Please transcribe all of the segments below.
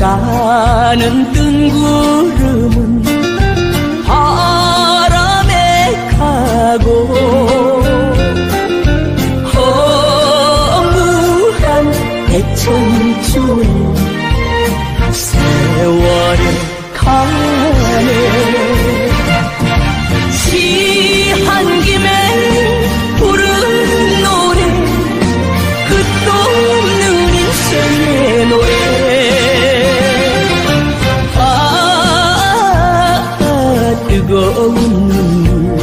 가는 뜬구름은 바람에 가고 허무한 대청춘 세월에 가네. 시한 김에 부른 노래 끝도 없는 인생의 노래. 뜨거운 눈물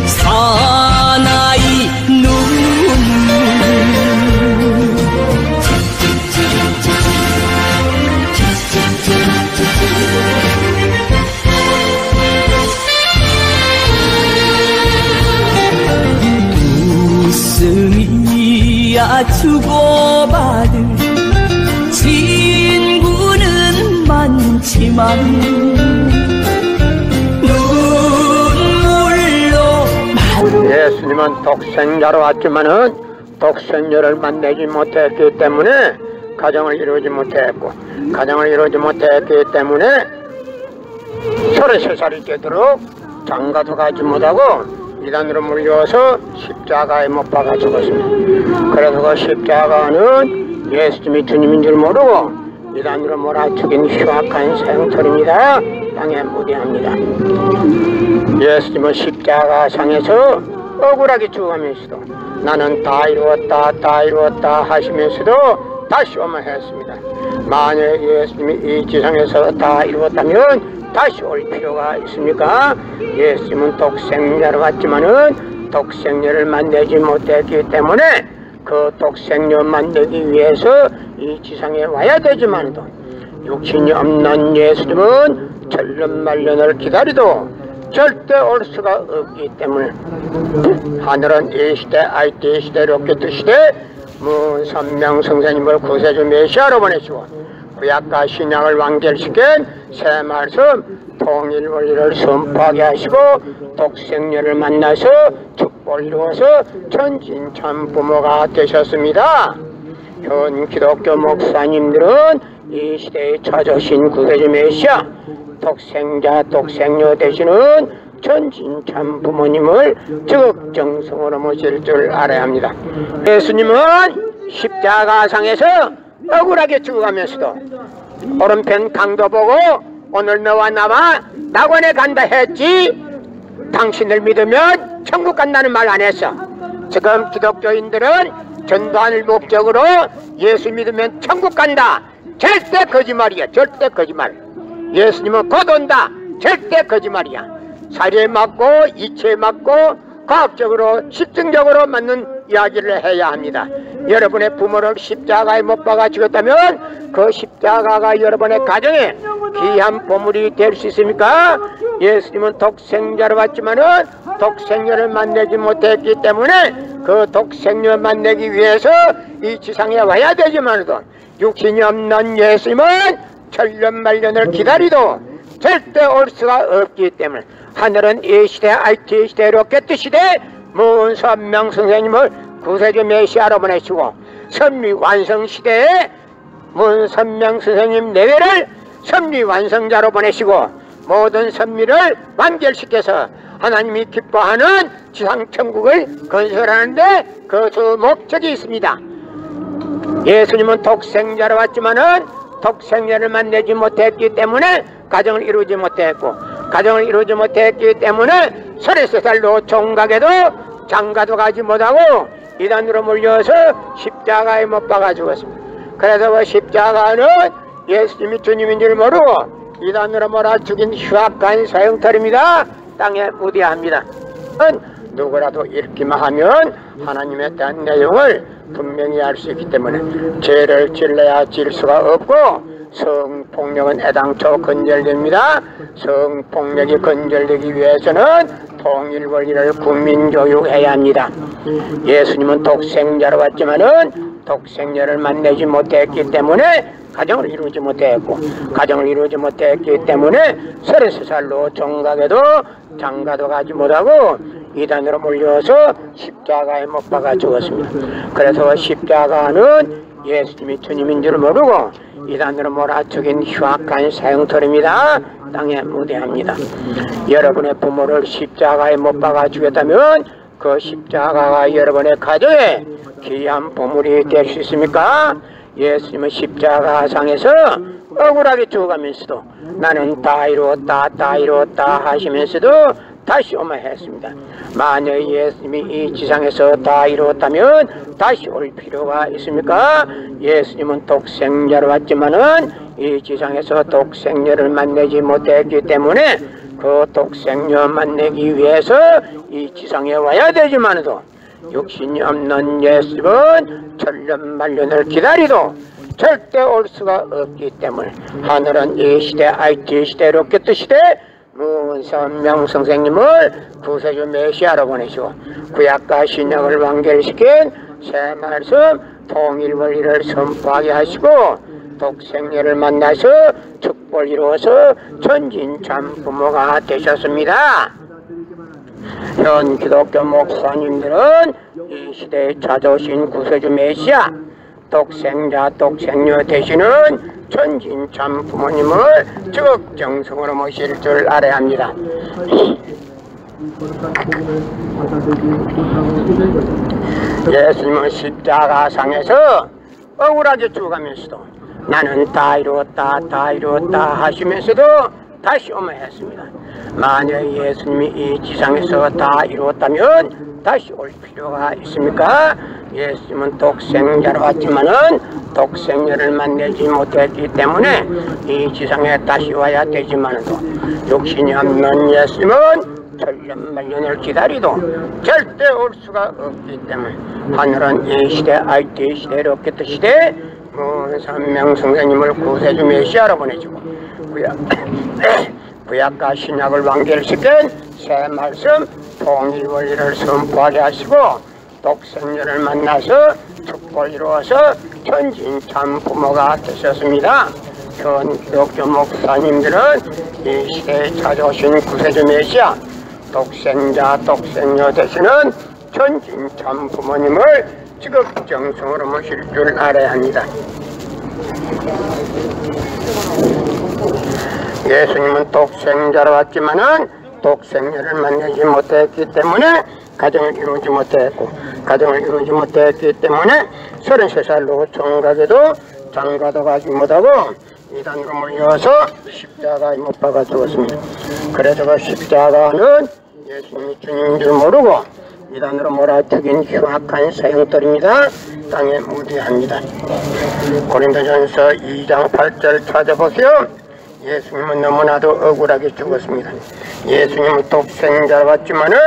사나이 눈물. 웃음이야 주고받을 친구는 많지만 예수님은 독생자로 왔지만은 독생녀를 만나지 못했기 때문에 가정을 이루지 못했고, 가정을 이루지 못했기 때문에 33살이 되도록 장가도 가지 못하고 이단으로 물려서 십자가에 못 박아 죽었습니다. 그래서 그 십자가는 예수님이 주님인 줄 모르고 이단으로 몰아죽인 흉악한 생털입니다. 땅에 무대합니다. 예수님은 십자가상에서 억울하게 죽으면서도 나는 다 이루었다 다 이루었다 하시면서도 다시 오면 했습니다. 만약 예수님이 이 지상에서 다 이루었다면 다시 올 필요가 있습니까? 예수님은 독생자로 왔지만은 독생녀를 만나지 못했기 때문에 그 독생녀 만나기 위해서 이 지상에 와야 되지만도 육신이 없는 예수님은 천년만년을 기다리도 절대 올 수가 없기 때문에 하늘은 이 시대, IT 시대, 로켓 시대 문선명 선생님을 구세주 메시아로 보내시고 구약과 신약을 완결시킨 새 말씀 통일 원리를 선포하게 하시고 독생녀를 만나서 축복을 이루어서 천진참 부모가 되셨습니다. 현 기독교 목사님들은 이 시대에 찾으신 구세주 메시아 독생자 독생녀 되시는 천진참 부모님을 적극정성으로 모실 줄 알아야 합니다. 예수님은 십자가상에서 억울하게 죽어가면서도 오른편 강도 보고 오늘 너와 나와 낙원에 간다 했지 당신을 믿으면 천국 간다는 말 안 했어. 지금 기독교인들은 전도하는 목적으로 예수 믿으면 천국 간다. 절대 거짓말이야. 절대 거짓말. 예수님은 곧 온다. 절대 거짓말이야. 사리에 맞고 이치에 맞고 과학적으로 실증적으로 맞는 이야기를 해야 합니다. 여러분의 부모를 십자가에 못 박아 죽였다면 그 십자가가 여러분의 가정에 귀한 보물이 될 수 있습니까? 예수님은 독생자로 왔지만은 독생녀를 만나지 못했기 때문에 그 독생녀를 만나기 위해서 이 지상에 와야 되지만도 육신이 없는 예수님은 천년만년을 기다리도 절대 올 수가 없기 때문에 하늘은 이 시대, IT 시대, 로켓 시대 문선명 선생님을 구세주 메시아로 보내시고 선미 완성 시대에 문선명 선생님 내외를 선미 완성자로 보내시고 모든 선미를 완결시켜서 하나님이 기뻐하는 지상천국을 건설하는데 그 주 목적이 있습니다. 예수님은 독생자로 왔지만은 독생자를 만나지 못했기 때문에 가정을 이루지 못했고 가정을 이루지 못했기 때문에 33살로 총각에도 장가도 가지 못하고 이단으로 물려서 십자가에 못 박아 죽었습니다. 그래서 그 십자가는 예수님이 주님인 줄 모르고 이단으로 몰아 죽인 흉악한 사형털입니다. 땅에 무대합니다. 누구라도 읽기만 하면 하나님에 대한 내용을 분명히 알 수 있기 때문에 죄를 질러야 질 수가 없고 성폭력은 애당초 건절됩니다. 성폭력이 건절되기 위해서는 통일 원리를 국민교육해야 합니다. 예수님은 독생자로 왔지만은 독생녀를 만나지 못했기 때문에 가정을 이루지 못했고 가정을 이루지 못했기 때문에 33살로 종각에도 장가도 가지 못하고 이단으로 몰려서 십자가에 못 박아 죽었습니다. 그래서 십자가는 예수님이 주님인 줄 모르고 이단으로 몰아치긴 흉악한 사형터입니다. 땅에 무대합니다. 여러분의 부모를 십자가에 못 박아 죽였다면 그 십자가가 여러분의 가정에 귀한 보물이 될 수 있습니까? 예수님은 십자가상에서 억울하게 죽어가면서도 나는 다 이루었다 다 이루었다 하시면서도 다시 오마 했습니다. 만약 예수님이 이 지상에서 다 이루었다면 다시 올 필요가 있습니까? 예수님은 독생자로 왔지만은 이 지상에서 독생자를 만나지 못했기 때문에 그 독생자 만나기 위해서 이 지상에 와야 되지만도 육신이 없는 예수님은 천년만년을 기다리도 절대 올 수가 없기 때문에 하늘은 이 시대 IT 시대 로켓 시대 문선명 선생님을 구세주 메시아로 보내시고 구약과 신약을 완결시킨 새 말씀 통일 원리를 선포하게 하시고 독생녀를 만나서 축복을 이루어서 천진참 부모가 되셨습니다. 현 기독교 목사님들은 이 시대에 찾아오신 구세주 메시아 독생자 독생녀 되시는 천진참 부모님을 적극정성으로 모실 줄 알아야 합니다. 예수님은 십자가상에서 억울하게 죽어가면서도 나는 다 이루었다 다 이루었다 하시면서도 다시 오마 했습니다. 만약 예수님이 이 지상에서 다 이루었다면 다시 올 필요가 있습니까? 예수님은 독생자로 왔지만은 독생자를 만나지 못했기 때문에 이 지상에 다시 와야 되지만도 육신이 없는 예수님은 천년만년을 기다리도 절대 올 수가 없기 때문에 하늘은 이 시대 IT 시대 로켓 시대 문선명 선생님을 구세주 메시아로 보내주고 구약과 신약을 완결시킨 새 말씀 통일 원리를 선포하게 하시고 독생녀를 만나서 축복을 이루어서 천진참 부모가 되셨습니다. 현 기독교 목사님들은 이 시대에 찾아오신 구세주 메시아 독생자 독생녀 되시는 천진참 부모님을 지극정성으로 모실 줄 알아야 합니다. 예수님은 독생자로 왔지만은 독생녀를 만나지 못했기 때문에 가정을 이루지 못했고 가정을 이루지 못했기 때문에 33살로 총각에도 장가도 가지 못하고 이단으로 몰려서 십자가에 못 박아 죽었습니다. 그래서 그 십자가는 예수님이 주님인 줄 모르고 이단으로 몰아죽인 흉악한 사형들입니다. 땅에 무대합니다. 고린도전서 2장 8절 찾아보세요. 예수님은 너무나도 억울하게 죽었습니다. 예수님은 독생자로 왔지만은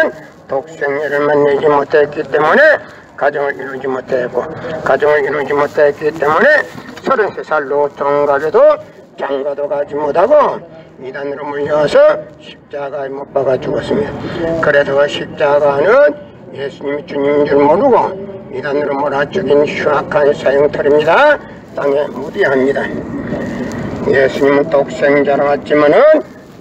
독생녀를 만나지 못했기 때문에 가정을 이루지 못했고 가정을 이루지 못했기 때문에 33살로 종각에도 장가도 가지 못하고 이단으로 물려서 십자가에 못 박아 죽었습니다. 그래서 그 십자가는 예수님이 주님인 줄 모르고 이단으로 몰아 죽인 흉악한 사형털입니다. 땅에 무디합니다. 예수님은 독생자로 왔지만은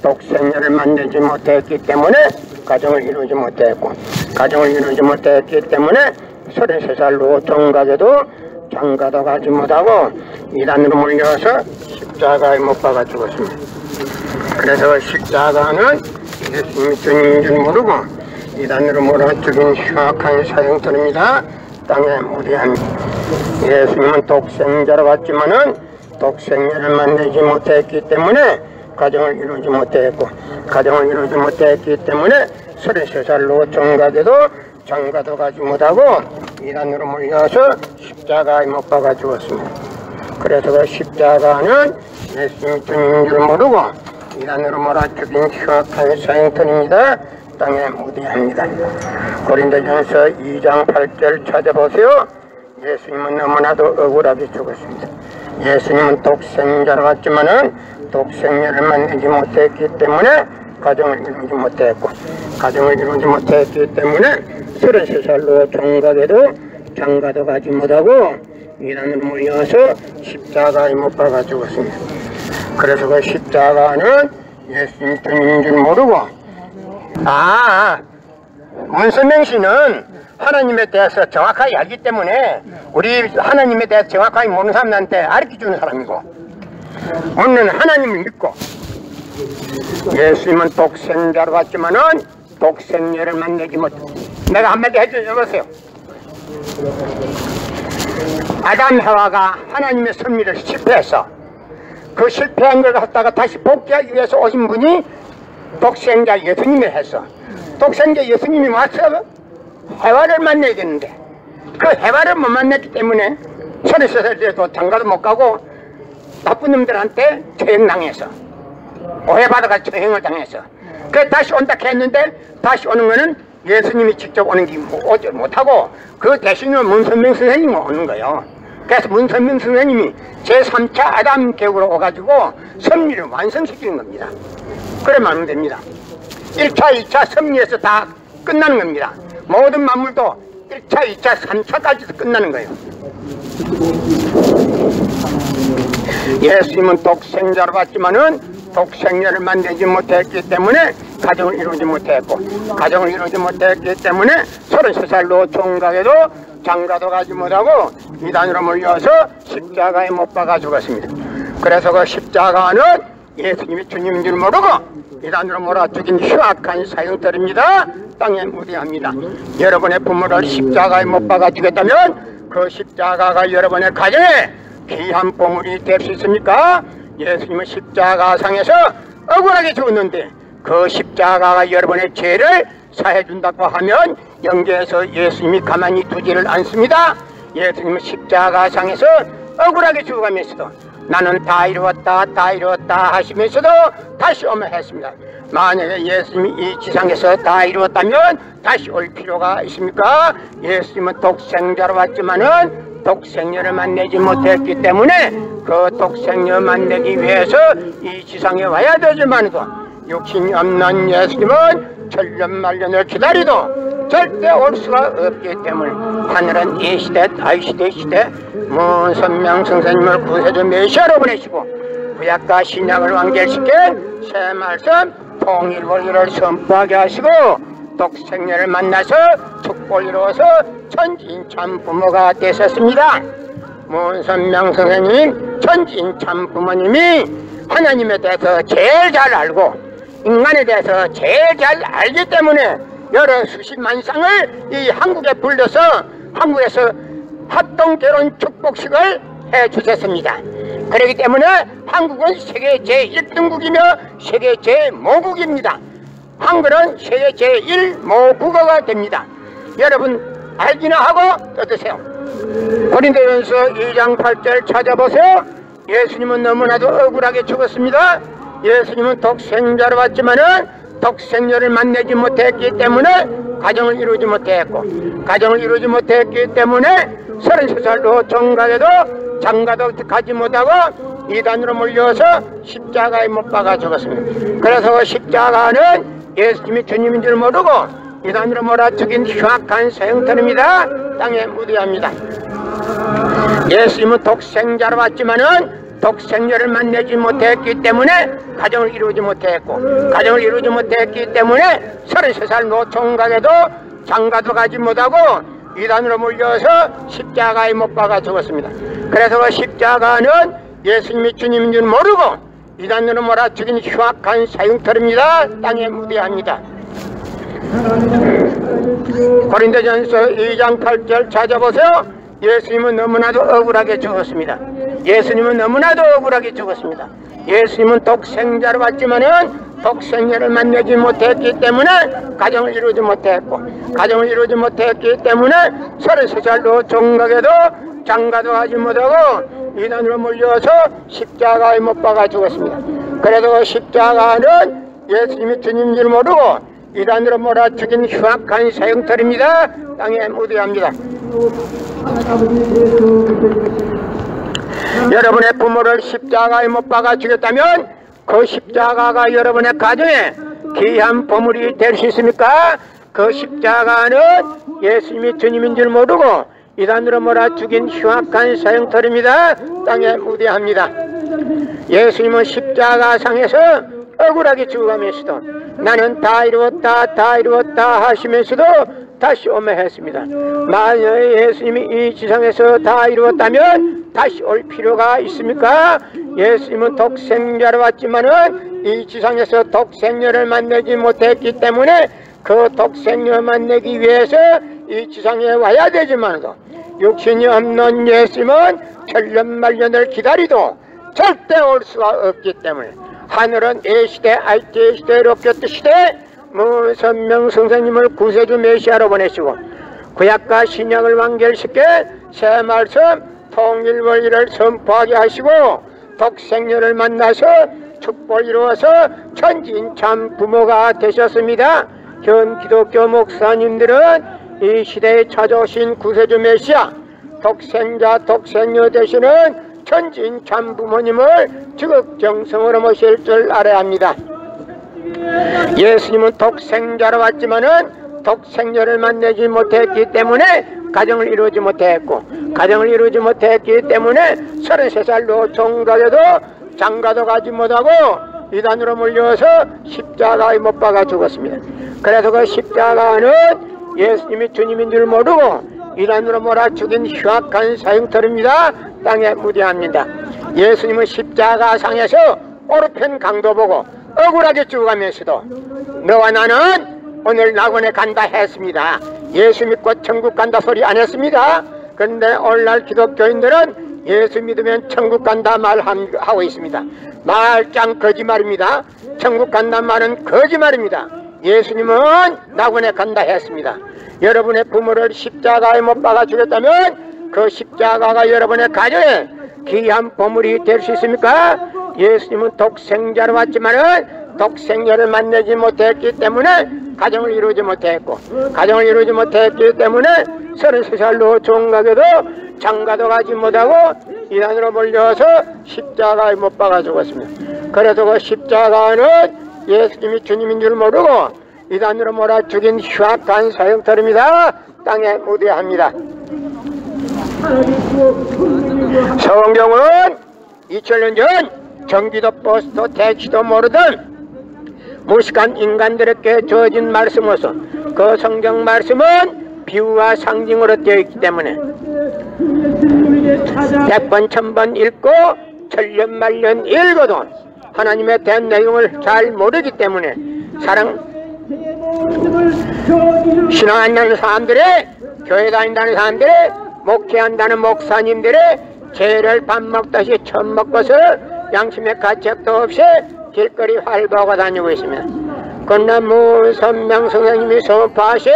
독생녀를 만나지 못했기 때문에 가정을 이루지 못했고 가정을 이루지 못했기 때문에 33살로 종각에도 장가도 가지 못하고 이단으로 몰려서 십자가에 못 박아 죽었습니다. 그래서 십자가는 예수님이 주님인 줄 모르고 이단으로 몰아 죽인 흉악한 사형터입니다. 땅에 무디합니다. 예수님은 독생자로 왔지만은 독생녀를 만나지 못했기 때문에 가정을 이루지 못했고 가정을 이루지 못했기 때문에 33살로 종각에도 장가도 가지 못하고 이단으로 몰려서 십자가에 못 박아 죽었습니다. 그래서 그 십자가는 예수님이 주님인 줄 모르고 이단으로 몰아 죽인 흉악한 사형터입니다. 땅에 무디합니다. 고린도전서 2장 8절 찾아보세요. 예수님은 너무나도 억울하게 죽었습니다. 예수님은 독생자로 왔지만은 독생녀를 만나지 못했기 때문에 가정을 이루지 못했고 가정을 이루지 못했기 때문에 33살로 종각에도 장가도 가지 못하고 이단으로 몰려서 십자가에 못 박아 죽었습니다. 그래서 그 십자가는 예수님 주님인 줄 모르고 문선명 씨는 하나님에 대해서 정확하게 알기 때문에 우리 하나님에 대해서 정확하게 모르는 사람들한테 가르쳐주는 사람이고 없는 하나님을 믿고 예수님은 독생자로 왔지만은 독생녀를 만나지 못. 내가 한마디 해줘보세요. 아담 하와가 하나님의 섭리를 실패해서 그 실패한 걸 갖다가 다시 복귀하기 위해서 오신 분이 독생자 예수님이 해서 독생자 예수님이 와서 해와를 만나야겠는데 그 해와를 못 만났기 때문에 33살 돼도 장가도 못 가고 나쁜 놈들한테 처형당해서 오해받아가 처형을 당해서 그래서 다시 온다 했는데 다시 오는 거는 예수님이 직접 오는 게 오지 못하고 그 대신에 문선명 선생님이 오는 거예요. 그래서 문선명 선생님이 제3차 아담 계획으로 오가지고 섭리를 완성시키는 겁니다. 그러면 안 됩니다. 1차, 2차 섭리에서 다 끝나는 겁니다. 모든 만물도 1차, 2차, 3차까지도 끝나는 거예요. 예수님은 독생자로 왔지만은 독생녀를 만들지 못했기 때문에 가정을 이루지 못했고 가정을 이루지 못했기 때문에 33살로 총각에도 장가도 가지 못하고 이단으로 몰려서 십자가에 못 박아 죽었습니다. 그래서 그 십자가는 예수님이 주님인 줄 모르고 이단으로 몰아 죽인 흉악한 사형들입니다. 땅에 무대합니다. 여러분의 부모를 십자가에 못 박아 죽였다면 그 십자가가 여러분의 가정에 귀한 보물이 될 수 있습니까? 예수님은 십자가상에서 억울하게 죽었는데 그 십자가가 여러분의 죄를 사해준다고 하면 영계에서 예수님이 가만히 두지를 않습니다. 예수님은 십자가상에서 억울하게 죽어가면서도 나는 다 이루었다 다 이루었다 하시면서도 다시 오면 했습니다. 만약에 예수님이 이 지상에서 다 이루었다면 다시 올 필요가 있습니까? 예수님은 독생자로 왔지만은 독생녀를 만나지 못했기 때문에 그 독생녀 만나기 위해서 이 지상에 와야 되지만도 육신이 없는 예수님은 천년만년을 기다리도 절대 올 수가 없기 때문에 하늘은 이 시대 다윗시대 시대 문선명 선생님을 구세주 메시아로 보내시고 구약과 신약을 완결시킨 새 말씀 통일원리를 선포하게 하시고 독생녀를 만나서 축복을 이루어서 천지인 참 부모가 되셨습니다. 문선명 선생님 천지인 참 부모님이 하나님에 대해서 제일 잘 알고 인간에 대해서 제일 잘 알기 때문에 여러 수십만 쌍을 이 한국에 불러서 한국에서 합동결혼 축복식을 해주셨습니다. 그렇기 때문에 한국은 세계 제1등국이며 세계 제5국입니다. 한글은 세계 제1모국어가 됩니다. 여러분 알기나 하고 떠드세요. 고린도전서 2장 8절 찾아보세요. 예수님은 너무나도 억울하게 죽었습니다. 예수님은 독생자로 왔지만은 독생녀를 만나지 못했기 때문에 가정을 이루지 못했고 가정을 이루지 못했기 때문에 33살로 종각에도 장가도 가지 못하고 이단으로 몰려서 십자가에 못 박아 죽었습니다. 그래서 십자가는 예수님이 주님인 줄 모르고 이단으로 몰아 죽인 흉악한 사형터입니다. 땅에 무대합니다. 예수님은 독생자로 왔지만은 독생녀를 만나지 못했기 때문에 가정을 이루지 못했고 가정을 이루지 못했기 때문에 33살 노총각에도 장가도 가지 못하고 이단으로 몰려서 십자가에 못 박아 죽었습니다. 그래서 그 십자가는 예수님이 주님인 줄 모르고 이단으로 몰아 죽인 흉악한 사형터입니다. 땅에 무대합니다. 고린도전서 2장 8절 찾아보세요. 예수님은 너무나도 억울하게 죽었습니다. 예수님은 너무나도 억울하게 죽었습니다. 예수님은 독생자로 왔지만은 독생녀를 만나지 못했기 때문에 가정을 이루지 못했고 가정을 이루지 못했기 때문에 33살로 종각에도 장가도 하지 못하고 이단으로 몰려서 십자가에 못 박아 죽었습니다. 그래도 십자가는 예수님이 주님인 줄 모르고 이단으로 몰아 죽인 흉악한 사형터입니다. 땅에 무대합니다. 여러분의 부모를 십자가에 못 박아 죽였다면 그 십자가가 여러분의 가정에 귀한 보물이 될 수 있습니까? 그 십자가는 예수님이 주님인 줄 모르고 이단으로 몰아 죽인 흉악한 사형터입니다. 땅에 무대합니다. 예수님은 십자가상에서 억울하게 죽어가면서도 나는 다 이루었다 다 이루었다 하시면서도 다시 오면 했습니다. 만약에 예수님이 이 지상에서 다 이루었다면 다시 올 필요가 있습니까? 예수님은 독생자로 왔지만은 이 지상에서 독생녀를 만나지 못했기 때문에 그 독생녀 만나기 위해서 이 지상에 와야 되지만도 육신이 없는 예수님은 천년만년을 기다리도 절대 올 수가 없기 때문에 하늘은 A시대 알제시대 롯게뜨시대 무선명 선생님을 구세주 메시아로 보내시고 구약과 신약을 완결시켜 새 말씀 통일원리를 선포하게 하시고 독생녀를 만나서 축복을 이루어서 천진참 부모가 되셨습니다. 현 기독교 목사님들은 이 시대에 찾아오신 구세주 메시아 독생자 독생녀 되시는 천진참 부모님을 지극정성으로 모실 줄 알아야 합니다. 예수님은 독생자로 왔지만은 독생녀를 만나지 못했기 때문에 가정을 이루지 못했고 가정을 이루지 못했기 때문에 33살로 종가돼도 장가도 가지 못하고 이단으로 몰려서 십자가에 못 박아 죽었습니다. 그래서 그 십자가는 예수님이 주님인 줄 모르고 이단으로 몰아 죽인 흉악한 사형터입니다. 땅에 무대합니다. 예수님은 십자가 상에서 오른편 강도 보고 억울하게 죽어가면서도 너와 나는 오늘 낙원에 간다 했습니다. 예수 믿고 천국 간다 소리 안 했습니다. 그런데 오늘날 기독교인들은 예수 믿으면 천국 간다 말하고 있습니다. 말짱 거짓말입니다. 천국 간다 말은 거짓말입니다. 예수님은 낙원에 간다 했습니다. 여러분의 부모를 십자가에 못 박아 죽였다면 그 십자가가 여러분의 가정에 귀한 보물이 될 수 있습니까? 예수님은 독생자로 왔지만은 독생녀를 만나지 못했기 때문에 가정을 이루지 못했고 가정을 이루지 못했기 때문에 33살로 종가게도 장가도 가지 못하고 이단으로 몰려서 십자가에 못 박아 죽었습니다. 그래서 그 십자가는 예수님이 주님인 줄 모르고 이단으로 몰아 죽인 흉악한 사형터입니다. 땅에 무대합니다. 성경은 2000년 전 전기도 버스도 택시도 모르던 무식한 인간들에게 주어진 말씀으로서 그 성경 말씀은 비유와 상징으로 되어 있기 때문에 100번 1000번 읽고 천년만년 읽어도 하나님에 대한 내용을 잘 모르기 때문에 신앙 안 하는 사람들의 교회 다닌다는 사람들의 목회한다는 목사님들의 죄를 밥 먹듯이 처음 먹고서 양심의 가책도 없이 길거리 활보하고 다니고 있습니다. 그러나 무선명 선생님이 선포하신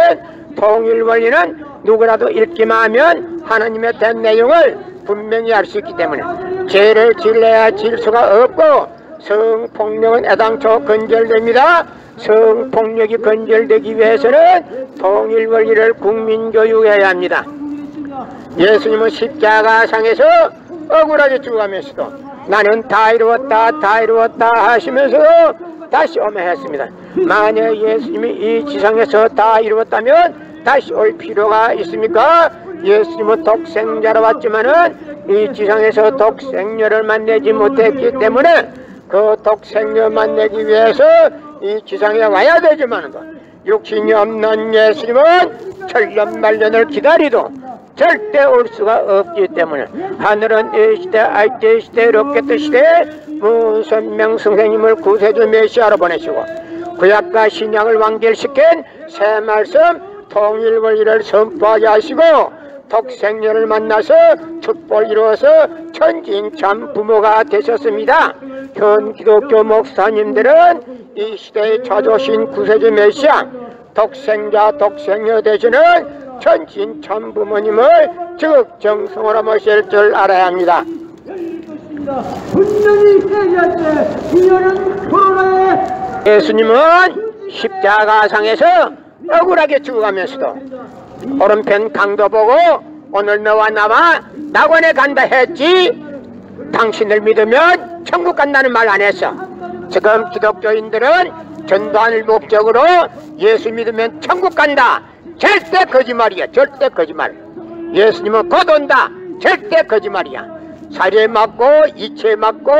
통일원리는 누구라도 읽기만 하면 하나님에 대한 내용을 분명히 알 수 있기 때문에 죄를 질러야 질 수가 없고 성폭력은 애당초 건절됩니다. 성폭력이 건절되기 위해서는 통일원리를 국민교육해야 합니다. 예수님은 십자가상에서 억울하게 죽어가면서도 나는 다 이루었다 다 이루었다 하시면서 다시 오며 했습니다. 만약 예수님이 이 지상에서 다 이루었다면 다시 올 필요가 있습니까? 예수님은 독생자로 왔지만은 이 지상에서 독생녀를 만나지 못했기 때문에 그 독생녀 만나기 위해서 이 지상에 와야 되지만 육신이 없는 예수님은 천년만년을 기다리도 절대 올 수가 없기 때문에 하늘은 A시대 알제시대 롯게뜨시대 무선명 선생님을 구세주 메시아로 보내시고 구약과 신약을 완결시킨 새 말씀 통일원리를 선포하게 하시고 독생녀를 만나서 축복을 이루어서 천진참 부모가 되셨습니다. 현 기독교 목사님들은 이 시대에 찾아오신 구세주 메시아 독생자 독생녀 되시는 천진참 부모님을 지극정성으로 모실 줄 알아야 합니다. 예수님은 십자가상에서 억울하게 죽어가면서도 오른편 강도 보고 오늘 너와 나와 낙원에 간다 했지 당신을 믿으면 천국 간다는 말 안 했어. 지금 기독교인들은 전도하는 목적으로 예수 믿으면 천국 간다. 절대 거짓말이야. 절대 거짓말. 예수님은 곧 온다. 절대 거짓말이야. 사리에 맞고 이치에 맞고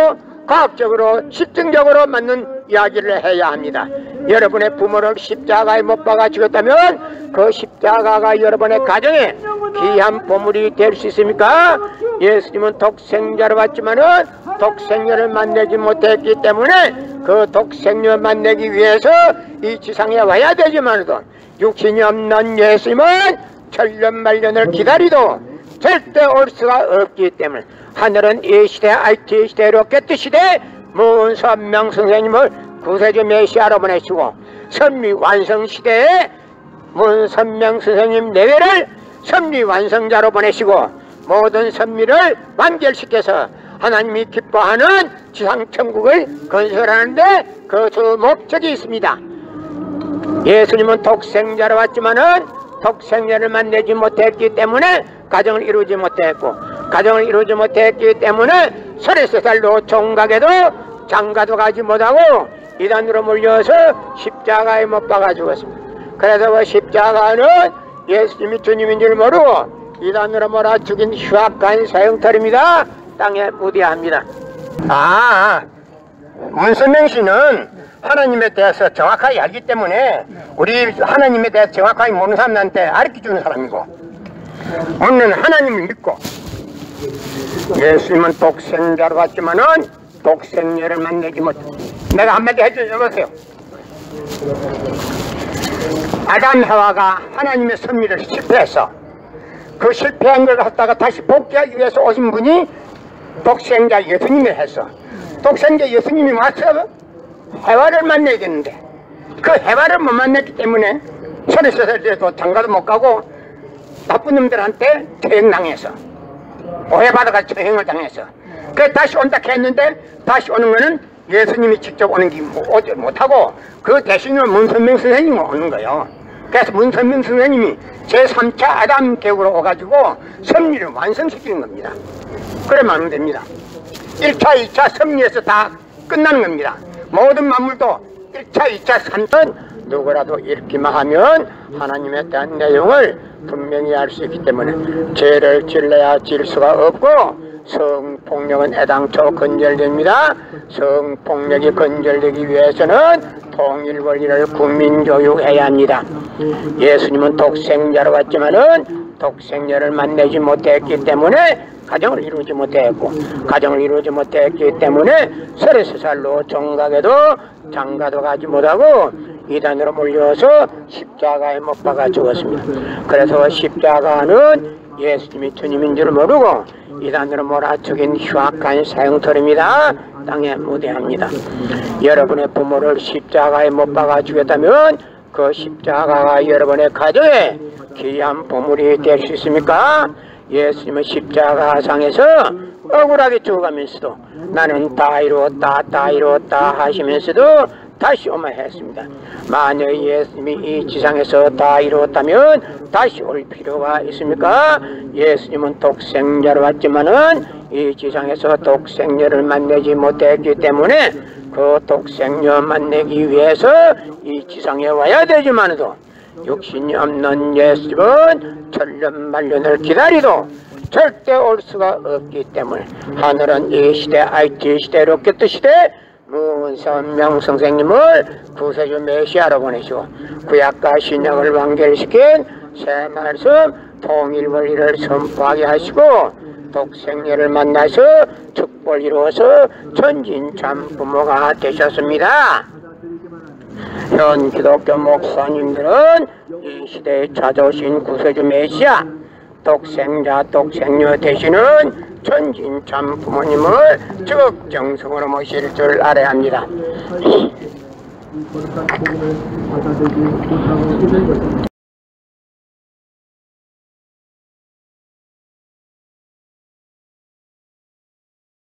과학적으로 실증적으로 맞는 이야기를 해야 합니다. 여러분의 부모를 십자가에 못 박아 죽였다면 그 십자가가 여러분의 가정에 귀한 보물이 될 수 있습니까? 예수님은 독생자로 왔지만은 독생녀를 만나지 못했기 때문에 그 독생녀 만나기 위해서 이 지상에 와야 되지만도 육신이 없는 예수님은 천년만년을 기다리도 절대 올 수가 없기 때문에 하늘은 이 시대 IT 시대 로켓 시대 문선명 선생님을 구세주 메시아로 보내시고 선미 완성 시대에 문선명 선생님 내외를 선미 완성자로 보내시고 모든 선미를 완결시켜서 하나님이 기뻐하는 지상천국을 건설하는데 그 주 목적이 있습니다. 예수님은 독생자로 왔지만은 독생자를 만나지 못했기 때문에 가정을 이루지 못했고 가정을 이루지 못했기 때문에 33살로 총각에도 장가도 가지 못하고 이단으로 몰려서 십자가에 못 박아 죽었습니다. 그래서 그 십자가는 예수님이 주님인 줄 모르고 이단으로 몰아 죽인 흉악한 사형털입니다. 땅에 무대합니다. 문선명 씨는 하나님에 대해서 정확하게 알기 때문에 우리 하나님에 대해서 정확하게 모르는 사람한테 가르쳐주는 사람이고 오늘 하나님을 믿고 예수님은 독생자로 왔지만은 독생녀를 만나지 못. 내가 한마디 해주세요. 아담 하와가 하나님의 섭리를 실패해서 그 실패한 걸 갖다가 다시 복귀하기 위해서 오신 분이 독생자 예수님이 해서 독생자 예수님이 와서 해와를 만나야 되는데 그 해와를 못 만났기 때문에 33살 때도 장가도 못 가고 나쁜 놈들한테 처형당해서 오해받아가지고 처형을 당해서 그래서 다시 온다 했는데 다시 오는 거는 예수님이 직접 오는 게 오지 못하고 그 대신에 문선명 선생님이 오는 거예요. 그래서 문선명 선생님이 제3차 아담 계획으로 오가지고 섭리를 완성시키는 겁니다. 그러면 하면 됩니다. 1차, 2차 섭리에서 다 끝나는 겁니다. 모든 만물도 1차, 2차, 3차 누구라도 읽기만 하면 하나님에 대한 내용을 분명히 알 수 있기 때문에 죄를 질러야 질 수가 없고 성폭력은 애당초 건절됩니다. 성폭력이 건절되기 위해서는 통일 권리를 국민교육해야 합니다. 예수님은 독생자로 왔지만은 독생녀를 만나지 못했기 때문에 가정을 이루지 못했고 가정을 이루지 못했기 때문에 33살로 종각에도 장가도 가지 못하고 이단으로 몰려서 십자가에 못 박아 죽었습니다. 그래서 십자가는 예수님이 주님인 줄 모르고 이단으로 몰아죽인 흉악한 사형털입니다. 땅에 무대합니다. 여러분의 부모를 십자가에 못 박아 죽였다면 그 십자가가 여러분의 가정에 귀한 보물이 될 수 있습니까? 예수님은 십자가상에서 억울하게 죽어가면서도 나는 다 이루었다 하시면서도 다시 오마 했습니다. 만약 예수님이 이 지상에서 다 이루었다면 다시 올 필요가 있습니까? 예수님은 독생자로 왔지만은 이 지상에서 독생녀를 만나지 못했기 때문에 그 독생녀 만나기 위해서 이 지상에 와야 되지만도 육신이 없는 예수님은 천년만년을 기다리도 절대 올 수가 없기 때문에 하늘은 이 시대 IT 시대 로켓 시대 문선명 선생님을 구세주 메시아로 보내시고 구약과 신약을 완결시킨 새 말씀 통일 원리를 선포하게 하시고 독생녀를 만나서 축복을 이루어서 전진참 부모가 되셨습니다. 현 기독교 목사님들은 이 시대에 찾아오신 구세주 메시아 독생자 독생녀 되시는 전진참 부모님을 적정성으로 모실 줄 알아야 합니다.